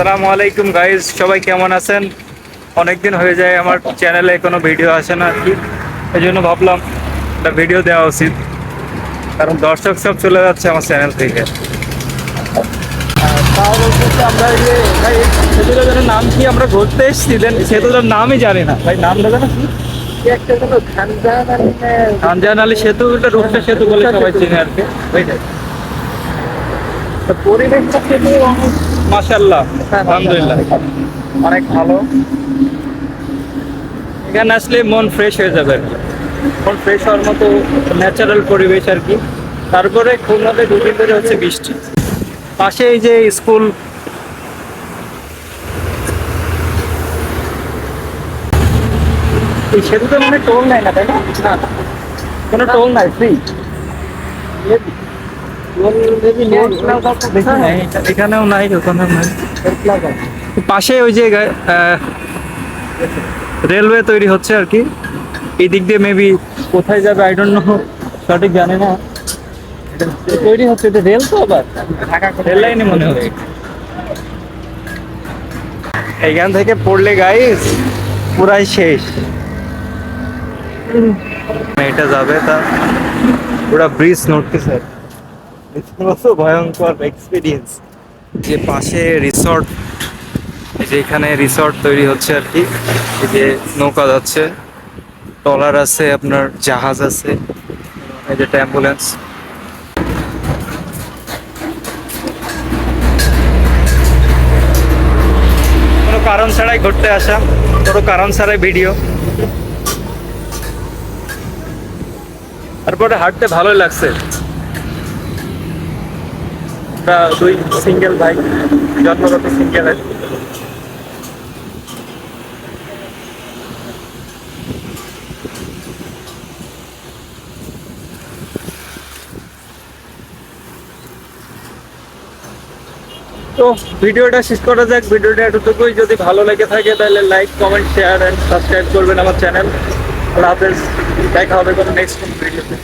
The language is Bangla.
আসসালামু আলাইকুম গাইজ, সবাই কেমন আছেন? অনেকদিন হয়ে যায় আমার চ্যানেলে কোনো ভিডিও আসে না আর কি। এই জন্য ভাবলাম একটা ভিডিও দেওয়া উচিত, কারণ দর্শক সব চলে যাচ্ছে আমার চ্যানেল থেকে। তাও বলতে আমরা এই যে ভাই সেতুটার নাম কি, আমরা ঘুরতে এসেছি দেন সেতুটার নামই জানি না ভাই, নামটা জানো কি? একটা কোনো খানজাহান আলী সেতু, এটা রূপসা সেতু বলে সবাই চেনে আর কি। তো পরিবেশটা কিন্তু মাশাআল্লাহ আলহামদুলিল্লাহ অনেক ভালো। এখানে আসলে মন ফ্রেশ হয়ে যাবে আর কি। মন ফ্রেশ হওয়ার মতো ন্যাচারাল পরিবেশ আর কি। তারপরে খুলনাতে দুদিন ধরে হচ্ছে বৃষ্টি, পাশে এই যে স্কুল। এই সেতুতে মানে টোল নাই না, তাই না? না, কোনো টোল নাই, ফ্রি। এখানেও নাই, ওখানেও নাই। পাশে ওই যে রেলওয়ে তৈরি হচ্ছে আর কি। এই দিক দিয়ে মেবি কোথায় যাবে আই ডোন্ট নো, সঠিক জানি না। তৈরি হচ্ছে, এটা রেল তো, আবার রেল লাইনে মনে হচ্ছে। এইখান থেকে পড়লে গাইস পুরাই শেষ। এটা যাবে তা পুরা ব্রিজ নড়তেছে, ভয়ঙ্কর এক্সপিরিয়েন্স। যে পাশে রিসর্ট, যে এখানে রিসর্ট তৈরি হচ্ছে আর কি। এই যে নৌকা যাচ্ছে, ট্রলার আছে, আপনার জাহাজ আছে, এই যে অ্যাম্বুলেন্স। কোনো কারণ ছাড়াই ঘুরতে আসা, কোনো কারণ ছাড়াই ভিডিও। তারপরে হাঁটতে ভালোই লাগছে। দুই সিঙ্গেল ভাই, জন্মগত সিঙ্গেল। তো ভিডিওটা শেষ করা যাক। ভিডিওটা এতটুকুই। যদি ভালো লেগে থাকে তাহলে like, comment, share and subscribe করবেন আমার চ্যানেল। আল্লাহ হাফেজ, দেখা হবে কোনো নেক্সট ভিডিওতে।